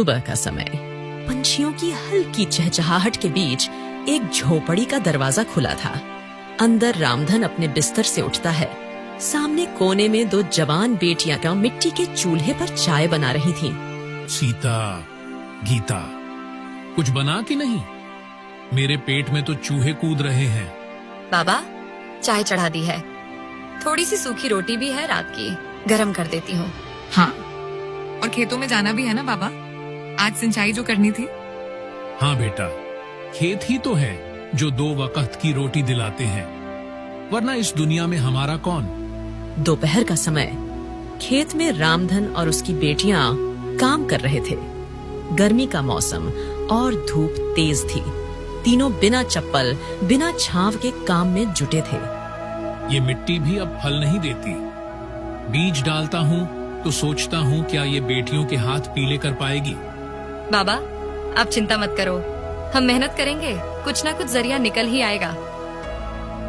सुबह का समय। पंछियों की हल्की चहचहाहट के बीच एक झोपड़ी का दरवाजा खुला था। अंदर रामधन अपने बिस्तर से उठता है। सामने कोने में दो जवान बेटियां का मिट्टी के चूल्हे पर चाय बना रही थीं। सीता, गीता, कुछ बना कि नहीं? मेरे पेट में तो चूहे कूद रहे हैं। बाबा, चाय चढ़ा दी है। थोड़ी सी सूखी रोटी भी है रात की, गरम कर देती हूँ। हाँ, और खेतों में जाना भी है ना बाबा, आज सिंचाई जो करनी थी। हाँ बेटा, खेत ही तो है जो 2 वक्त की रोटी दिलाते हैं, वरना इस दुनिया में हमारा कौन। दोपहर का समय। खेत में रामधन और उसकी बेटियां काम कर रहे थे। गर्मी का मौसम और धूप तेज थी। तीनों बिना चप्पल, बिना छांव के काम में जुटे थे। ये मिट्टी भी अब फल नहीं देती। बीज डालता हूँ तो सोचता हूँ क्या ये बेटियों के हाथ पीले कर पाएगी। बाबा, आप चिंता मत करो, हम मेहनत करेंगे, कुछ ना कुछ जरिया निकल ही आएगा।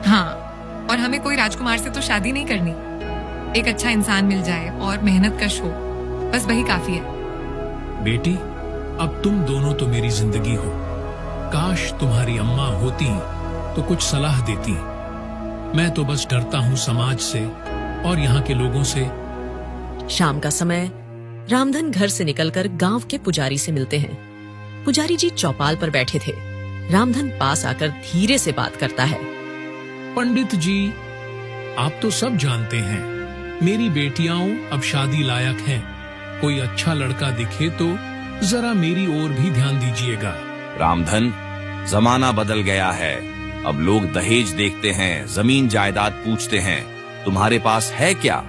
हाँ, और हमें कोई राजकुमार से तो शादी नहीं करनी, एक अच्छा इंसान मिल जाए और मेहनत कश हो, बस वही काफी है। बेटी, अब तुम दोनों तो मेरी जिंदगी हो। काश तुम्हारी अम्मा होती तो कुछ सलाह देती। मैं तो बस डरता हूँ समाज से और यहाँ के लोगों से। शाम का समय। रामधन घर से निकलकर गांव के पुजारी से मिलते हैं। पुजारी जी चौपाल पर बैठे थे। रामधन पास आकर धीरे से बात करता है। पंडित जी, आप तो सब जानते हैं, मेरी बेटियां अब शादी लायक हैं। कोई अच्छा लड़का दिखे तो जरा मेरी ओर भी ध्यान दीजिएगा। रामधन, जमाना बदल गया है। अब लोग दहेज देखते हैं, जमीन जायदाद पूछते हैं। तुम्हारे पास है क्या?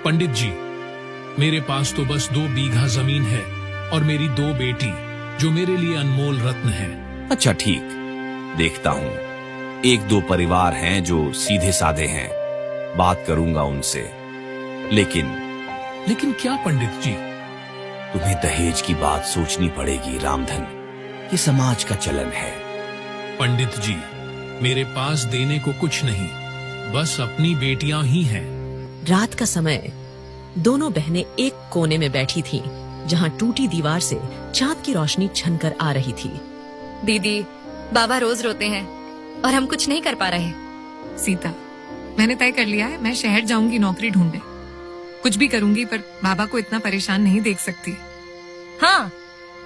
पंडित जी, मेरे पास तो बस 2 बीघा जमीन है और मेरी 2 बेटी, जो मेरे लिए अनमोल रत्न है। अच्छा ठीक, देखता हूँ। 1-2 परिवार हैं जो सीधे साधे हैं, बात करूंगा उनसे। लेकिन क्या पंडित जी? तुम्हें दहेज की बात सोचनी पड़ेगी रामधन, ये समाज का चलन है। पंडित जी, मेरे पास देने को कुछ नहीं, बस अपनी बेटियां ही हैं। रात का समय। दोनों बहनें एक कोने में बैठी थीं, जहां टूटी दीवार से चांद की रोशनी छनकर आ रही थी। दीदी, बाबा रोज रोते हैं और हम कुछ नहीं कर पा रहे। सीता, मैंने तय कर लिया है, मैं शहर जाऊंगी नौकरी ढूंढने। कुछ भी करूंगी पर बाबा को इतना परेशान नहीं देख सकती। हाँ,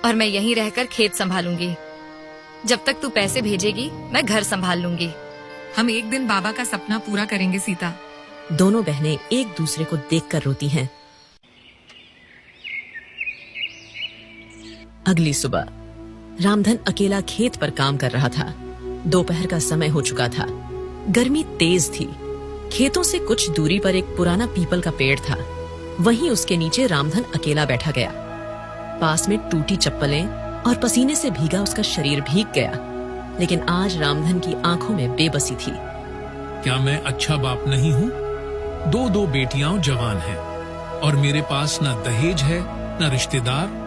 और मैं यहीं रहकर खेत संभालूंगी। जब तक तू पैसे भेजेगी, मैं घर संभाल लूंगी। हम एक दिन बाबा का सपना पूरा करेंगे सीता। दोनों बहनें एक दूसरे को देखकर रोती हैं। अगली सुबह। रामधन अकेला खेत पर काम कर रहा था। दोपहर का समय हो चुका था। गर्मी तेज थी। खेतों से कुछ दूरी पर एक पुराना पीपल का पेड़ था। वहीं उसके नीचे रामधन अकेला बैठा गया। पास में टूटी चप्पलें और पसीने से भीगा उसका शरीर भीग गया। लेकिन आज रामधन की आंखों में बेबसी थी। क्या मैं अच्छा बाप नहीं हूँ? 2 बेटियां जवान हैं और मेरे पास न दहेज है, न रिश्तेदार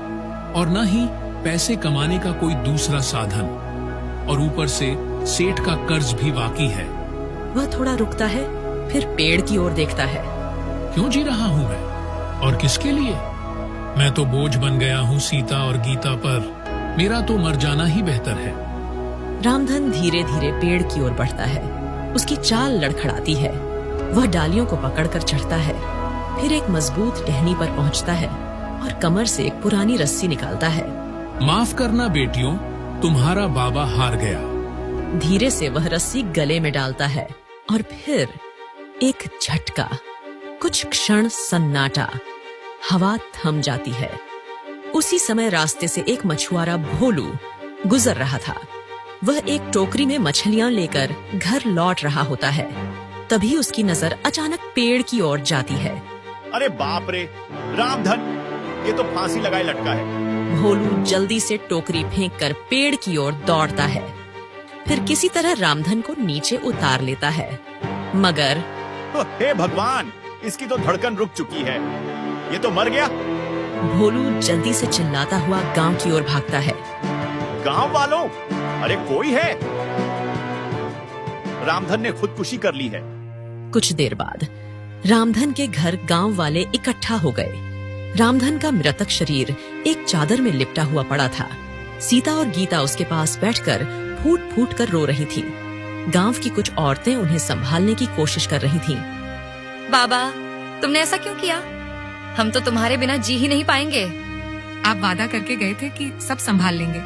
और न ही पैसे कमाने का कोई दूसरा साधन, और ऊपर से सेठ का कर्ज भी बाकी है। वह थोड़ा रुकता है, फिर पेड़ की ओर देखता है। क्यों जी रहा हूँ मैं, और किसके लिए? मैं तो बोझ बन गया हूँ सीता और गीता पर। मेरा तो मर जाना ही बेहतर है। रामधन धीरे धीरे पेड़ की ओर बढ़ता है। उसकी चाल लड़खड़ाती है। वह डालियों को पकड़कर चढ़ता है, फिर एक मजबूत टहनी पर पहुंचता है और कमर से एक पुरानी रस्सी निकालता है। माफ करना बेटियों, तुम्हारा बाबा हार गया। धीरे से वह रस्सी गले में डालता है और फिर एक झटका। कुछ क्षण सन्नाटा। हवा थम जाती है। उसी समय रास्ते से एक मछुआरा भोलू गुजर रहा था। वह एक टोकरी में मछलियां लेकर घर लौट रहा होता है। तभी उसकी नजर अचानक पेड़ की ओर जाती है। अरे बाप रे, रामधन, ये तो फांसी लगाए लटका है। भोलू जल्दी से टोकरी फेंककर पेड़ की ओर दौड़ता है। फिर किसी तरह रामधन को नीचे उतार लेता है, मगर हे भगवान, इसकी तो धड़कन रुक चुकी है। ये तो मर गया। भोलू जल्दी से चिल्लाता हुआ गांव की ओर भागता है। गांव वालों, अरे कोई है? रामधन ने खुदकुशी कर ली है। कुछ देर बाद रामधन के घर गांव वाले इकट्ठा हो गए। रामधन का मृतक शरीर एक चादर में लिपटा हुआ पड़ा था। सीता और गीता उसके पास बैठकर फूट फूट कर रो रही थीं। गांव की कुछ औरतें उन्हें संभालने की कोशिश कर रही थीं। बाबा, तुमने ऐसा क्यों किया? हम तो तुम्हारे बिना जी ही नहीं पाएंगे। आप वादा करके गए थे कि सब संभाल लेंगे,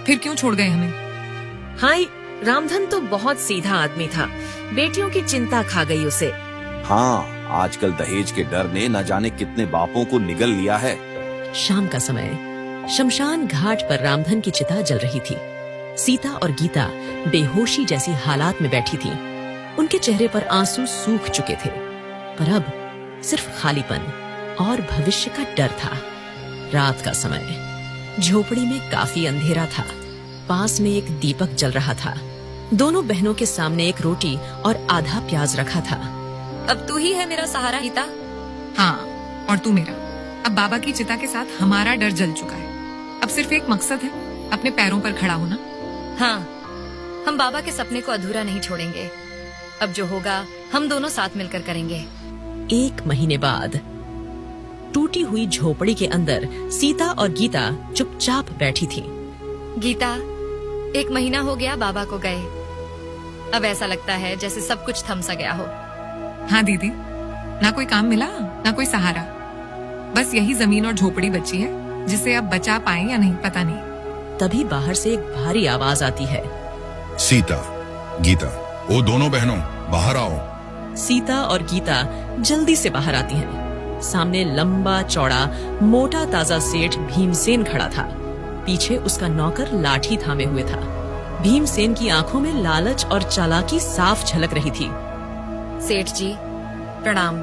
फिर क्यों छोड़ गए हमें? हाय, रामधन तो बहुत सीधा आदमी था। बेटियों की चिंता खा गई उसे। हाँ, आजकल दहेज के डर ने न जाने कितने बापों को निगल लिया है। शाम का समय शमशान घाट पर रामधन की चिता जल रही थी। सीता और गीता बेहोशी जैसी हालात में बैठी थीं। उनके चेहरे पर आंसू सूख चुके थे, पर अब सिर्फ खालीपन और भविष्य का डर था। रात का समय, झोपड़ी में काफी अंधेरा था। पास में एक दीपक जल रहा था। दोनों बहनों के सामने एक रोटी और आधा प्याज रखा था। अब तू ही है मेरा सहारा गीता। हाँ, और तू मेरा। अब बाबा की चिता के साथ हमारा डर जल चुका है। अब सिर्फ एक मकसद है, अपने पैरों पर खड़ा होना। हाँ, हम बाबा के सपने को अधूरा नहीं छोड़ेंगे। अब जो होगा हम दोनों साथ मिलकर करेंगे। 1 महीने बाद टूटी हुई झोपड़ी के अंदर सीता और गीता चुपचाप बैठी थीं। गीता, 1 महीना हो गया बाबा को गए। अब ऐसा लगता है जैसे सब कुछ थम सा गया हो। हाँ दीदी, ना कोई काम मिला, ना कोई सहारा। बस यही जमीन और झोपड़ी बची है, जिसे अब बचा पाए या नहीं पता नहीं। तभी बाहर से एक भारी आवाज आती है। सीता, गीता, ओ दोनों बहनों, बाहर आओ। सीता और गीता जल्दी से बाहर आती हैं। सामने लंबा चौड़ा मोटा ताजा सेठ भीमसेन खड़ा था। पीछे उसका नौकर लाठी थामे हुए था। भीमसेन की आंखों में लालच और चालाकी साफ झलक रही थी। सेठ जी, प्रणाम।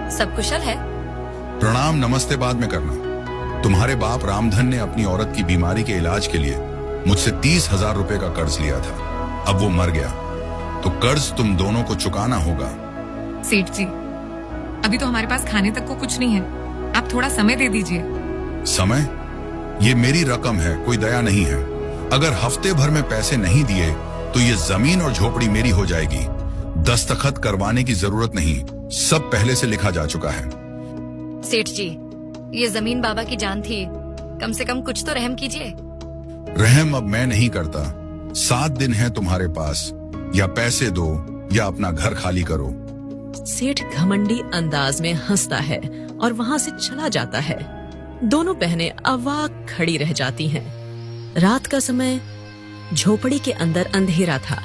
सब कुशल है? प्रणाम नमस्ते बाद में करना। तुम्हारे बाप रामधन ने अपनी औरत की बीमारी के इलाज के लिए मुझसे 30,000 रुपए का कर्ज लिया था। अब वो मर गया, तो कर्ज तुम दोनों को चुकाना होगा। सेठ जी, अभी तो हमारे पास खाने तक को कुछ नहीं है। आप थोड़ा समय दे दीजिए। समय? ये मेरी रकम है, कोई दया नहीं है। अगर हफ्ते भर में पैसे नहीं दिए तो ये जमीन और झोपड़ी मेरी हो जाएगी। दस्तखत करवाने की जरूरत नहीं, सब पहले से लिखा जा चुका है। सेठ जी, ये जमीन बाबा की जान थी, कम से कम कुछ तो रहम कीजिए। रहम अब मैं नहीं करता। 7 दिन है तुम्हारे पास, या पैसे दो या अपना घर खाली करो। सेठ घमंडी अंदाज में हंसता है और वहां से चला जाता है। दोनों बहनें अवाक खड़ी रह जाती हैं। रात का समय, झोपड़ी के अंदर अंधेरा था।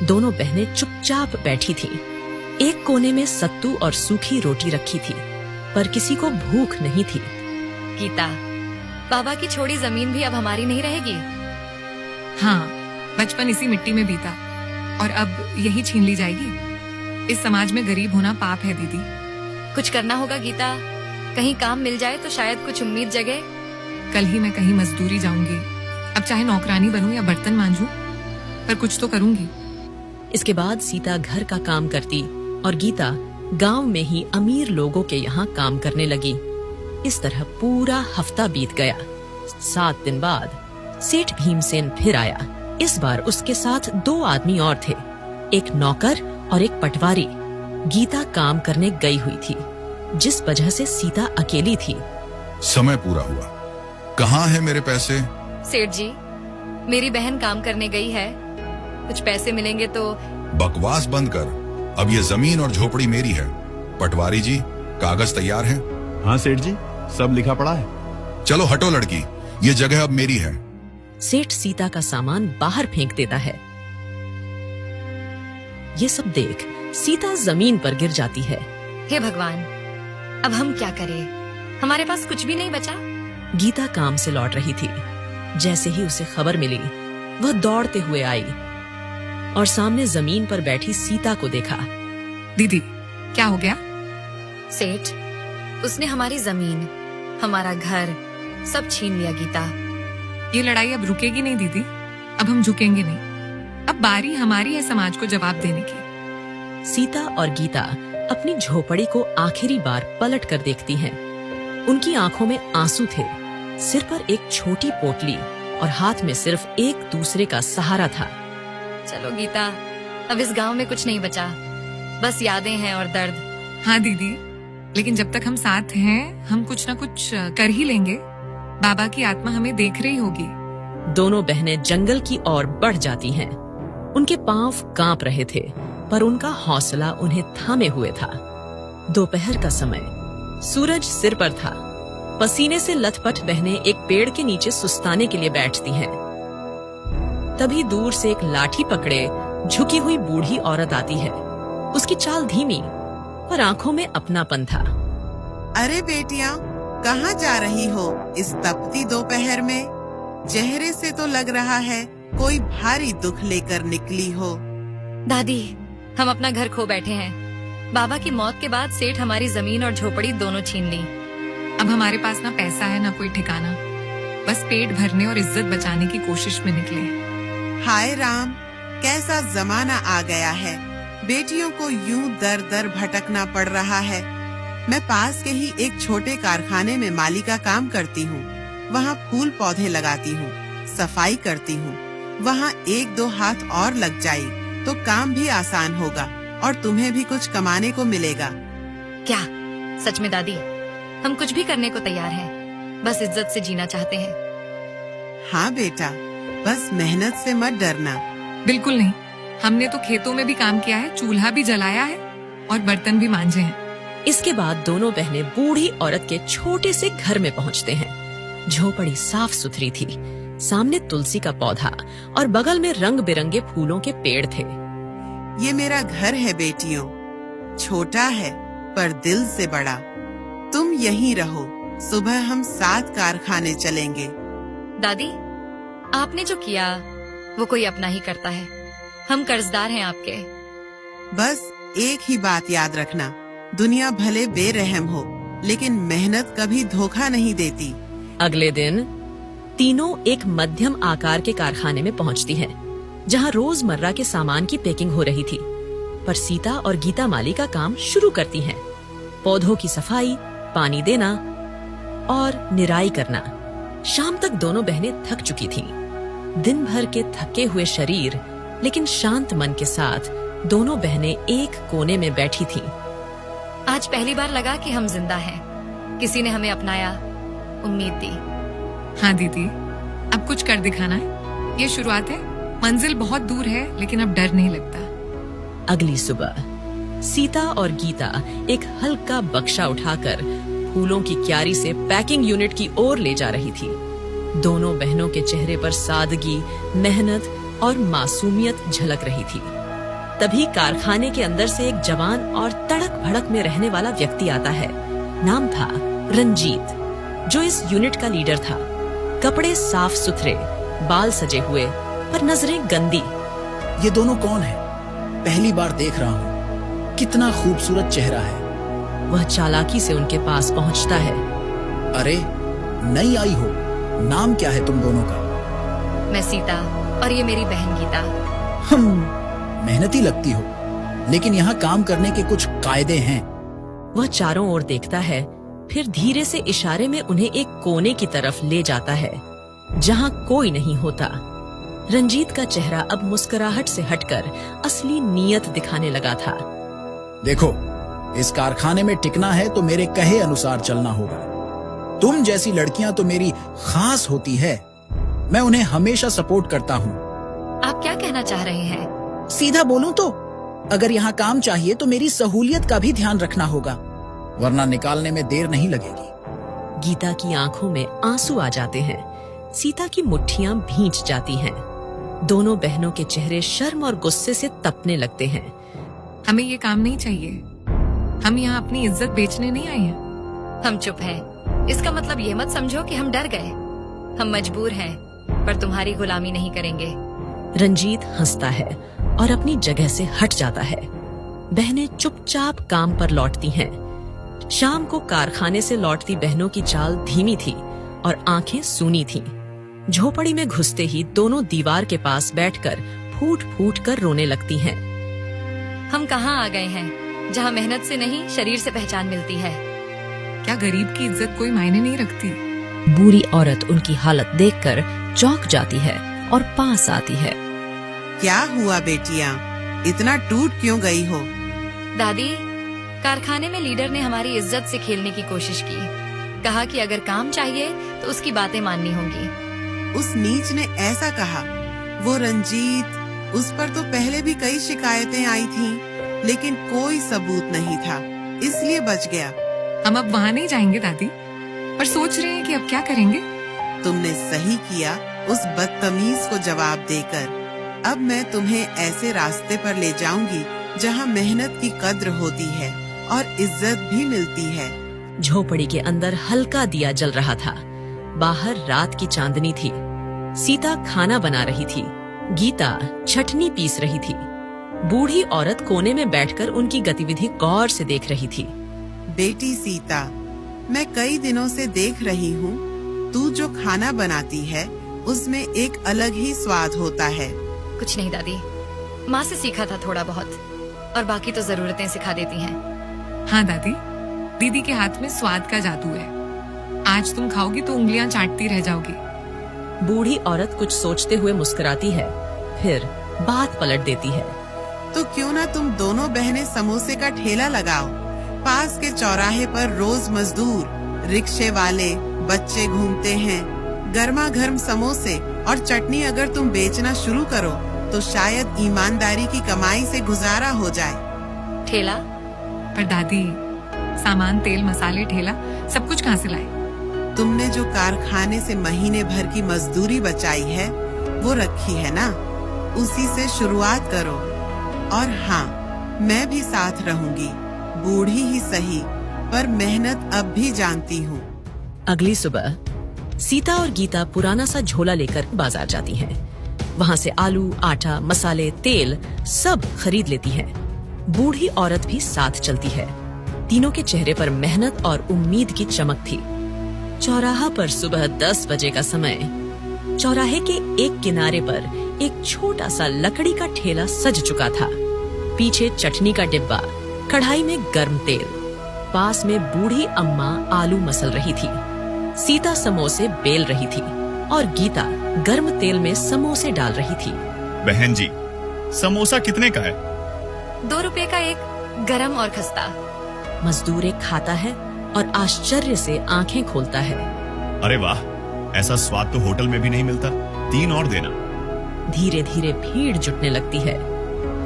दोनों बहनें चुपचाप बैठी थीं। एक कोने में सत्तू और सूखी रोटी रखी थी, पर किसी को भूख नहीं थी। गीता, बाबा की छोड़ी जमीन भी अब हमारी नहीं रहेगी। हाँ, बचपन इसी मिट्टी में बीता और अब यही छीन ली जाएगी। इस समाज में गरीब होना पाप है दीदी। कुछ करना होगा गीता। कहीं काम मिल जाए तो शायद कुछ उम्मीद जगे। कल ही मैं कहीं मजदूरी जाऊंगी। अब चाहे नौकरानी बनूं या बर्तन मांजूं, पर कुछ तो करूंगी। इसके बाद सीता घर का काम करती और गीता गांव में ही अमीर लोगों के यहाँ काम करने लगी। इस तरह पूरा हफ्ता बीत गया। 7 दिन बाद सेठ भीमसेन फिर आया। इस बार उसके साथ 2 आदमी और थे, एक नौकर और एक पटवारी। गीता काम करने गई हुई थी, जिस वजह से सीता अकेली थी। समय पूरा हुआ, कहाँ है मेरे पैसे? सेठ जी, मेरी बहन काम करने गई है, कुछ पैसे मिलेंगे तो। बकवास बंद कर, अब ये जमीन और झोपड़ी मेरी है। पटवारी जी, कागज तैयार है? हाँ सेठ जी, सब लिखा पड़ा है। चलो हटो लड़की, ये जगह अब मेरी है। सेठ सीता का सामान बाहर फेंक देता है। ये सब देख सीता जमीन पर गिर जाती है। हे भगवान, अब हम क्या करें? हमारे पास कुछ भी नहीं बचा। गीता काम से लौट रही थी। जैसे ही उसे खबर मिली, वह दौड़ते हुए आई और सामने जमीन पर बैठी सीता को देखा। दीदी, क्या हो गया? सेठ, उसने हमारी जमीन, हमारा घर सब छीन लिया। गीता, ये लड़ाई अब रुकेगी नहीं दीदी। अब हम झुकेंगे नहीं। अब बारी हमारी है समाज को जवाब देने की। सीता और गीता अपनी झोपड़ी को आखिरी बार पलट कर देखती हैं। उनकी आंखों में आंसू थे, सिर पर एक छोटी पोटली और हाथ में सिर्फ एक दूसरे का सहारा था। चलो गीता, अब इस गांव में कुछ नहीं बचा, बस यादें हैं और दर्द। हाँ दीदी, लेकिन जब तक हम साथ हैं हम कुछ ना कुछ कर ही लेंगे। बाबा की आत्मा हमें देख रही होगी। दोनों बहनें जंगल की ओर बढ़ जाती हैं। उनके पांव कांप रहे थे, पर उनका हौसला उन्हें थामे हुए था। दोपहर का समय, सूरज सिर पर था। पसीने से लथपथ बहनें एक पेड़ के नीचे सुस्ताने के लिए बैठती हैं। तभी दूर से एक लाठी पकड़े झुकी हुई बूढ़ी औरत आती है। उसकी चाल धीमी, पर आंखों में अपनापन था। अरे बेटियां, कहाँ जा रही हो इस तपती दोपहर में? चेहरे से तो लग रहा है कोई भारी दुख लेकर निकली हो। दादी, हम अपना घर खो बैठे हैं। बाबा की मौत के बाद सेठ हमारी जमीन और झोपड़ी दोनों छीन ली। अब हमारे पास ना पैसा है ना कोई ठिकाना, बस पेट भरने और इज्जत बचाने की कोशिश में निकले। हाय राम, कैसा जमाना आ गया है। बेटियों को यूं दर दर भटकना पड़ रहा है। मैं पास के ही एक छोटे कारखाने में माली का काम करती हूँ। वहाँ फूल पौधे लगाती हूँ, सफाई करती हूँ। वहाँ एक दो हाथ और लग जाए तो काम भी आसान होगा और तुम्हें भी कुछ कमाने को मिलेगा। क्या सच में दादी? हम कुछ भी करने को तैयार हैं, बस इज्जत से जीना चाहते हैं। हाँ बेटा, बस मेहनत से मत डरना। बिल्कुल नहीं, हमने तो खेतों में भी काम किया है, चूल्हा भी जलाया है और बर्तन भी मांजे हैं। इसके बाद दोनों बहनें बूढ़ी औरत के छोटे से घर में पहुंचते हैं। झोपड़ी साफ सुथरी थी। सामने तुलसी का पौधा और बगल में रंग बिरंगे फूलों के पेड़ थे। ये मेरा घर है बेटियों। छोटा है पर दिल से बड़ा। तुम यहीं रहो, सुबह हम साथ कारखाने चलेंगे। दादी, आपने जो किया वो कोई अपना ही करता है। हम कर्जदार हैं आपके। बस एक ही बात याद रखना, दुनिया भले बेरहम हो, लेकिन मेहनत कभी धोखा नहीं देती। अगले दिन तीनों एक मध्यम आकार के कारखाने में पहुंचती हैं, जहां रोजमर्रा के सामान की पैकिंग हो रही थी। पर सीता और गीता माली का काम शुरू करती हैं। पौधों की सफाई, पानी देना और निराई करना। शाम तक दोनों बहनें थक चुकी थीं। दिन भर के थके हुए शरीर लेकिन शांत मन के साथ दोनों बहनें एक कोने में बैठी थीं। आज पहली बार लगा कि हम जिंदा हैं। किसी ने हमें अपनाया, उम्मीद दी। हाँ दीदी, अब कुछ कर दिखाना है। ये शुरुआत है, मंजिल बहुत दूर है, लेकिन अब डर नहीं लगता। अगली सुबह सीता और गीता एक हल्का बक्सा उठाकर फूलों की क्यारी से पैकिंग यूनिट की ओर ले जा रही थी। दोनों बहनों के चेहरे पर सादगी, मेहनत और मासूमियत झलक रही थी। तभी कारखाने के अंदर से एक जवान और तड़क भड़क में रहने वाला व्यक्ति आता है। नाम था रंजीत, जो इस यूनिट का लीडर था। कपड़े साफ सुथरे, बाल सजे हुए, पर नजरें गंदी। ये दोनों कौन है? पहली बार देख रहा हूँ। कितना खूबसूरत चेहरा है। वह चालाकी से उनके पास पहुंचता है। अरे, नई आई हो, नाम क्या है तुम दोनों का? मैं सीता और ये मेरी बहन गीता। मेहनती लगती हो, लेकिन यहाँ काम करने के कुछ कायदे हैं। वह चारों ओर देखता है, फिर धीरे से इशारे में उन्हें एक कोने की तरफ ले जाता है, जहाँ कोई नहीं होता। रंजीत का चेहरा अब मुस्कुराहट से हटकर असली नीयत दिखाने लगा था। देखो, इस कारखाने में टिकना है तो मेरे कहे अनुसार चलना होगा। तुम जैसी लड़कियां तो मेरी खास होती है। मैं उन्हें हमेशा सपोर्ट करता हूँ। आप क्या कहना चाह रहे हैं? सीधा बोलूं तो, अगर यहाँ काम चाहिए तो मेरी सहूलियत का भी ध्यान रखना होगा, वरना निकालने में देर नहीं लगेगी। गीता की आंखों में आंसू आ जाते हैं। सीता की मुट्ठियां भींच जाती हैं। दोनों बहनों के चेहरे शर्म और गुस्से से तपने लगते हैं। हमें ये काम नहीं चाहिए। हम यहाँ अपनी इज्जत बेचने नहीं आए हैं। हम चुप हैं। इसका मतलब ये मत समझो कि हम डर गए। हम मजबूर हैं, पर तुम्हारी गुलामी नहीं करेंगे। रंजीत हंसता है और अपनी जगह से हट जाता है। बहनें चुपचाप काम पर लौटती हैं। शाम को कारखाने से लौटती बहनों की चाल धीमी थी और आंखें सूनी थीं। झोपड़ी में घुसते ही दोनों दीवार के पास बैठकर फूट फूट कर रोने लगती हैं। हम कहाँ आ गए हैं, जहाँ मेहनत से नहीं शरीर से पहचान मिलती है। क्या गरीब की इज्जत कोई मायने नहीं रखती? बूढ़ी औरत उनकी हालत देखकर चौंक जाती है और पास आती है। क्या हुआ बेटियां, इतना टूट क्यों गई हो? दादी, कारखाने में लीडर ने हमारी इज्जत से खेलने की कोशिश की। कहा कि अगर काम चाहिए तो उसकी बातें माननी होंगी। उस नीच ने ऐसा कहा। वो रंजीत, उस पर तो पहले भी कई शिकायतें आई थीं, लेकिन कोई सबूत नहीं था, इसलिए बच गया। हम अब वहाँ नहीं जाएंगे दादी, पर सोच रहे हैं कि अब क्या करेंगे। तुमने सही किया उस बदतमीज को जवाब देकर। अब मैं तुम्हें ऐसे रास्ते पर ले जाऊंगी जहाँ मेहनत की कद्र होती है और इज्जत भी मिलती है। झोपड़ी के अंदर हल्का दिया जल रहा था। बाहर रात की चांदनी थी। सीता खाना बना रही थी। गीता चटनी पीस रही थी। बूढ़ी औरत कोने में बैठकर उनकी गतिविधि गौर से देख रही थी। बेटी सीता, मैं कई दिनों से देख रही हूँ, तू जो खाना बनाती है उसमें एक अलग ही स्वाद होता है। कुछ नहीं दादी, माँ से सीखा था थोड़ा बहुत, और बाकी तो जरूरतें सिखा देती हैं। हाँ दादी, दीदी के हाथ में स्वाद का जादू है। आज तुम खाओगी तो उंगलियां चाटती रह जाओगी। बूढ़ी औरत कुछ सोचते हुए मुस्कुराती है, फिर बात पलट देती है। तो क्यों ना तुम दोनों बहनें समोसे का ठेला लगाओ। पास के चौराहे पर रोज मजदूर, रिक्शे वाले, बच्चे घूमते हैं। गर्मा गर्म समोसे और चटनी अगर तुम बेचना शुरू करो तो शायद ईमानदारी की कमाई से गुजारा हो जाए। ठेला? पर दादी, सामान, तेल, मसाले, ठेला सब कुछ कहाँ से लाए? तुमने जो कारखाने से महीने भर की मजदूरी बचाई है वो रखी है ना, उसी से शुरुआत करो। और हाँ, मैं भी साथ रहूंगी, बूढ़ी ही सही, पर मेहनत अब भी जानती हूँ। अगली सुबह सीता और गीता पुराना सा झोला लेकर बाजार जाती हैं। वहाँ से आलू, आटा, मसाले, तेल सब खरीद लेती हैं। बूढ़ी औरत भी साथ चलती है। तीनों के चेहरे पर मेहनत और उम्मीद की चमक थी। चौराहा पर सुबह 10 बजे का समय। चौराहे के एक किनारे पर एक छोटा सा लकड़ी का ठेला सज चुका था। पीछे चटनी का डिब्बा, कढ़ाई में गर्म तेल। पास में बूढ़ी अम्मा आलू मसल रही थी। सीता समोसे बेल रही थी और गीता गर्म तेल में समोसे डाल रही थी। बहन जी, समोसा कितने का है? 2 रुपए का एक, गरम और खस्ता। मजदूर एक खाता है और आश्चर्य से आंखें खोलता है। अरे वाह, ऐसा स्वाद तो होटल में भी नहीं मिलता। 3 और देना। धीरे धीरे भीड़ जुटने लगती है।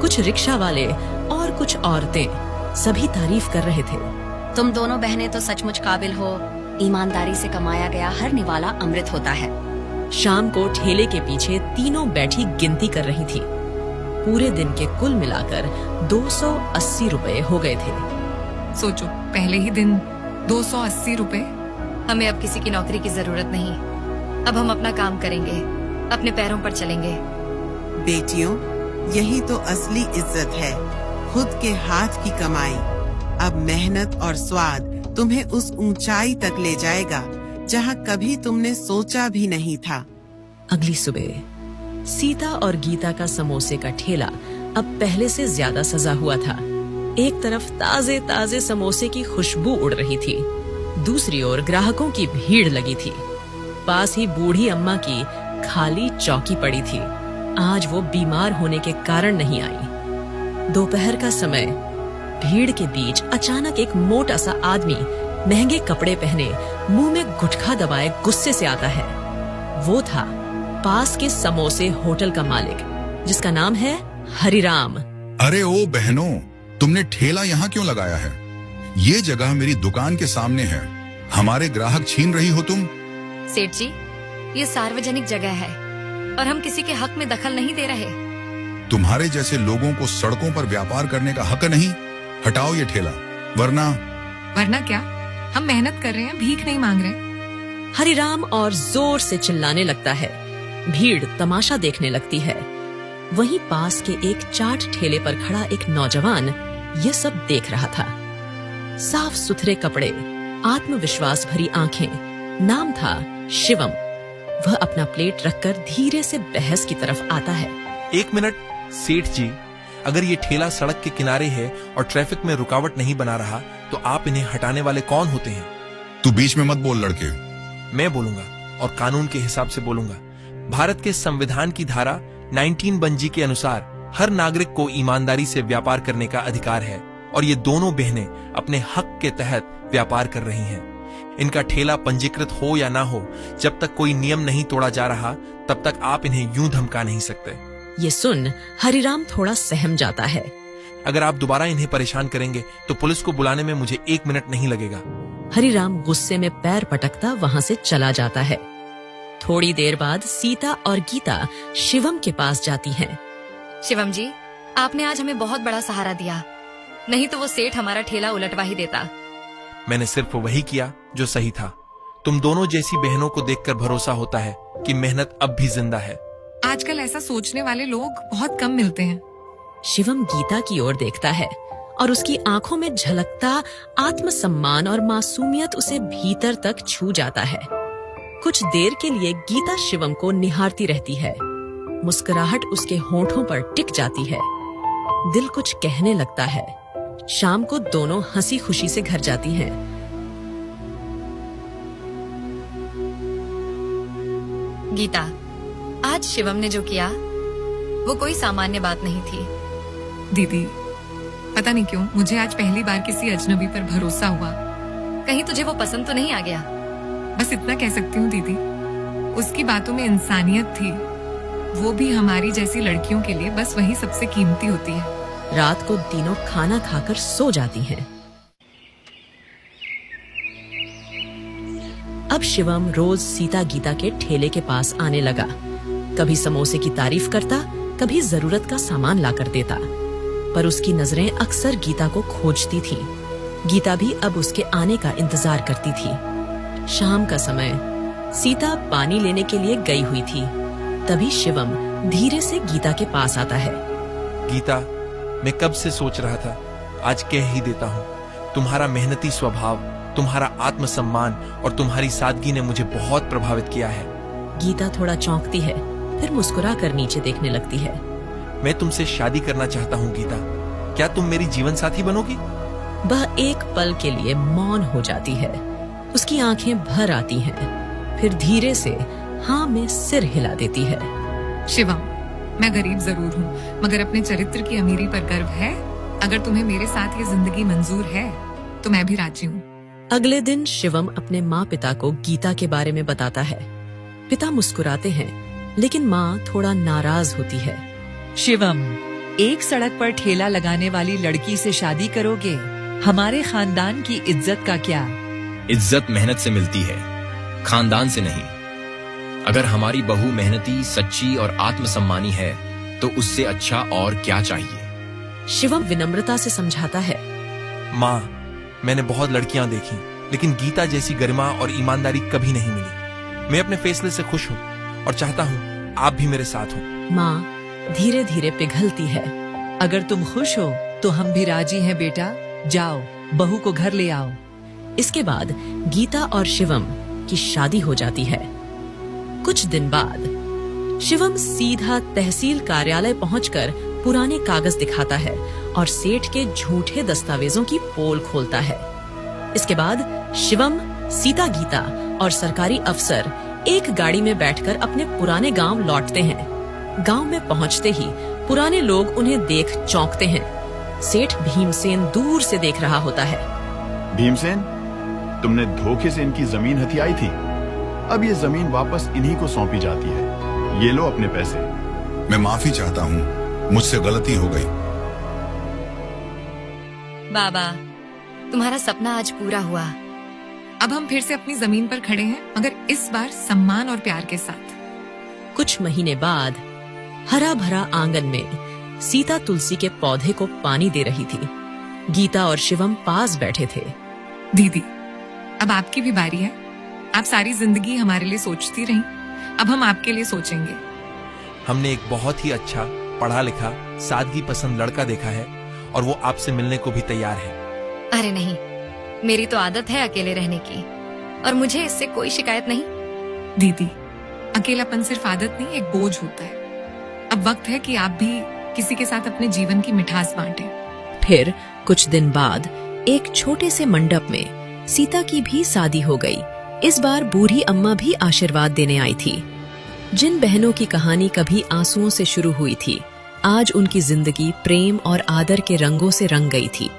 कुछ रिक्शा वाले और कुछ औरतें, सभी तारीफ कर रहे थे। तुम दोनों बहनें तो सचमुच काबिल हो। ईमानदारी से कमाया गया हर निवाला अमृत होता है। शाम को ठेले के पीछे तीनों बैठी गिनती कर रही थी। पूरे दिन के कुल मिलाकर 280 रुपए हो गए थे। सोचो, पहले ही दिन 280 रुपए। हमें अब किसी की नौकरी की जरूरत नहीं। अब हम अपना काम करेंगे, अपने पैरों पर चलेंगे। बेटियों, यही तो असली इज्जत है, खुद के हाथ की कमाई। अब मेहनत और स्वाद तुम्हें उस ऊंचाई तक ले जाएगा जहां कभी तुमने सोचा भी नहीं था। अगली सुबह सीता और गीता का समोसे का ठेला अब पहले से ज्यादा सजा हुआ था। एक तरफ ताजे ताजे समोसे की खुशबू उड़ रही थी, दूसरी ओर ग्राहकों की भीड़ लगी थी। पास ही बूढ़ी अम्मा की खाली चौकी पड़ी थी। आज वो बीमार होने के कारण नहीं आई। दोपहर का समय। भीड़ के बीच अचानक एक मोटा सा आदमी, महंगे कपड़े पहने, मुंह में गुटखा दबाए गुस्से से आता है। वो था पास के समोसे होटल का मालिक, जिसका नाम है हरिराम। अरे ओ बहनों, तुमने ठेला यहाँ क्यों लगाया है? ये जगह मेरी दुकान के सामने है। हमारे ग्राहक छीन रही हो तुम। सेठ जी, ये सार्वजनिक जगह है और हम किसी के हक में दखल नहीं दे रहे। तुम्हारे जैसे लोगों को सड़कों पर व्यापार करने का हक नहीं। हटाओ ये ठेला, वरना क्या? हम मेहनत कर रहे हैं, भीख नहीं मांग रहे। हरिराम और जोर से चिल्लाने लगता है। भीड़ तमाशा देखने लगती है। वहीं पास के एक चाट ठेले पर खड़ा एक नौजवान ये सब देख रहा था। साफ सुथरे कपड़े, आत्मविश्वास भरी आंखें, नाम था शिवम। वह अपना प्लेट रखकर धीरे से बहस की तरफ आता है। 1 मिनट सेठ जी, अगर ये ठेला सड़क के किनारे है और ट्रैफिक में रुकावट नहीं बना रहा तो आप इन्हें हटाने वाले कौन होते हैं? तू बीच में मत बोल लड़के। मैं बोलूंगा और कानून के हिसाब से बोलूंगा। भारत के संविधान की धारा 19 बंजी के अनुसार हर नागरिक को ईमानदारी से व्यापार करने का अधिकार है और ये दोनों बहनें अपने हक के तहत व्यापार कर रही हैं। इनका ठेला पंजीकृत हो या ना हो, जब तक कोई नियम नहीं तोड़ा जा रहा तब तक आप इन्हें यूं धमका नहीं सकते। ये सुन हरिराम थोड़ा सहम जाता है। अगर आप दोबारा इन्हें परेशान करेंगे तो पुलिस को बुलाने में मुझे 1 मिनट नहीं लगेगा। हरिराम गुस्से में पैर पटकता वहां से चला जाता है। थोड़ी देर बाद सीता और गीता शिवम के पास जाती हैं। शिवम जी, आपने आज हमें बहुत बड़ा सहारा दिया, नहीं तो वो सेठ हमारा ठेला उलटवा ही देता। मैंने सिर्फ वही किया जो सही था। तुम दोनों जैसी बहनों को देखकर भरोसा होता है कि मेहनत अब भी जिंदा है। आजकल ऐसा सोचने वाले लोग बहुत कम मिलते हैं। शिवम गीता की ओर देखता है और उसकी आंखों में झलकता आत्मसम्मान और मासूमियत उसे भीतर तक छू जाता है। कुछ देर के लिए गीता शिवम को निहारती रहती है। मुस्कुराहट उसके होठों पर टिक जाती है। दिल कुछ कहने लगता है। शाम को दोनों हंसी खुशी से घर जाती हैं। गीता, आज शिवम ने जो किया वो कोई सामान्य बात नहीं थी। दीदी, पता नहीं क्यों मुझे आज पहली बार किसी अजनबी पर भरोसा हुआ। कहीं तुझे वो पसंद तो नहीं आ गया? बस इतना कह सकती हूँ दीदी, उसकी बातों में इंसानियत थी। वो भी हमारी जैसी लड़कियों के लिए बस वही सबसे कीमती होती है। रात को तीनों खाना खाकर सो जाती हैं। अब शिवम रोज सीता गीता के ठेले के पास आने लगा। कभी समोसे की तारीफ करता, कभी जरूरत का सामान लाकर देता, पर उसकी नजरें अक्सर गीता को खोजती थीं। गीता भी अब उसके आने का इंतजार करती थी। शाम का समय, सीता पानी लेने के लिए गई हुई थी। तभी शिवम धीरे से गीता के पास आता है। गीता, मैं कब से सोच रहा था, आज कह ही देता हूँ। तुम्हारा मेहनती स्वभाव, तुम्हारा आत्मसम्मान और तुम्हारी सादगी ने मुझे बहुत प्रभावित किया है। गीता थोड़ा चौंकती है, फिर मुस्कुरा कर नीचे देखने लगती है। मैं तुमसे शादी करना चाहता हूँ गीता, क्या तुम मेरी जीवन साथी बनोगी? वह एक पल के लिए मौन हो जाती है। उसकी आंखें भर आती हैं, फिर धीरे से हाँ में सिर हिला देती है। शिवम, मैं गरीब जरूर हूँ, मगर अपने चरित्र की अमीरी पर गर्व है। अगर तुम्हें मेरे साथ ये जिंदगी मंजूर है तो मैं भी राजी हूँ। अगले दिन शिवम अपने माँ पिता को गीता के बारे में बताता है। पिता मुस्कुराते हैं, लेकिन माँ थोड़ा नाराज होती है। शिवम, एक सड़क पर ठेला लगाने वाली लड़की से शादी करोगे? हमारे खानदान की इज्जत का क्या? इज्जत मेहनत से मिलती है, खानदान से नहीं। अगर हमारी बहू मेहनती, सच्ची और आत्मसम्मानी है तो उससे अच्छा और क्या चाहिए? शिवम विनम्रता से समझाता है। माँ, मैंने बहुत लड़कियां देखी, लेकिन गीता जैसी गरिमा और ईमानदारी कभी नहीं मिली। मैं अपने फैसले से खुश हूँ और चाहता हूँ आप भी मेरे साथ हो। माँ धीरे धीरे पिघलती है। अगर तुम खुश हो तो हम भी राजी हैं बेटा। जाओ, बहू को घर ले आओ। इसके बाद गीता और शिवम की शादी हो जाती है। कुछ दिन बाद शिवम सीधा तहसील कार्यालय पहुंचकर पुराने कागज दिखाता है और सेठ के झूठे दस्तावेजों की पोल खोलता है। इसके बाद शिवम, सीता, गीता और सरकारी अफसर एक गाड़ी में बैठकर अपने पुराने गांव लौटते हैं। गांव में पहुंचते ही पुराने लोग उन्हें देख चौंकते हैं। सेठ भीमसेन दूर से देख रहा होता है। भीमसेन, तुमने धोखे से इनकी जमीन हथियाई थी, अब ये जमीन वापस इन्हीं को सौंपी जाती है। ये लो अपने पैसे। मैं माफी चाहता हूँ, मुझसे गलती हो गई। बाबा, तुम्हारा सपना आज पूरा हुआ। अब हम फिर से अपनी जमीन पर खड़े हैं, मगर इस बार सम्मान और प्यार के साथ। कुछ महीने बाद हरा भरा आंगन में सीता तुलसी के पौधे को पानी दे रही थी। गीता और शिवम पास बैठे थे। दीदी, अब आपकी भी बारी है। आप सारी जिंदगी हमारे लिए सोचती रहीं, अब हम आपके लिए सोचेंगे। हमने एक बहुत ही अच्छा, पढ़ा लिखा, सादगी पसंद लड़का देखा है और वो आपसे मिलने को भी तैयार है। अरे नहीं, मेरी तो आदत है अकेले रहने की और मुझे इससे कोई शिकायत नहीं। दीदी, अकेलापन सिर्फ आदत नहीं, एक बोझ होता है। अब वक्त है कि आप भी किसी के साथ अपने जीवन की मिठास बांटें। फिर कुछ दिन बाद एक छोटे से मंडप में सीता की भी शादी हो गई। इस बार बूढ़ी अम्मा भी आशीर्वाद देने आई थी। जिन बहनों की कहानी कभी आंसुओं से शुरू हुई थी, आज उनकी जिंदगी प्रेम और आदर के रंगों से रंग गई थी।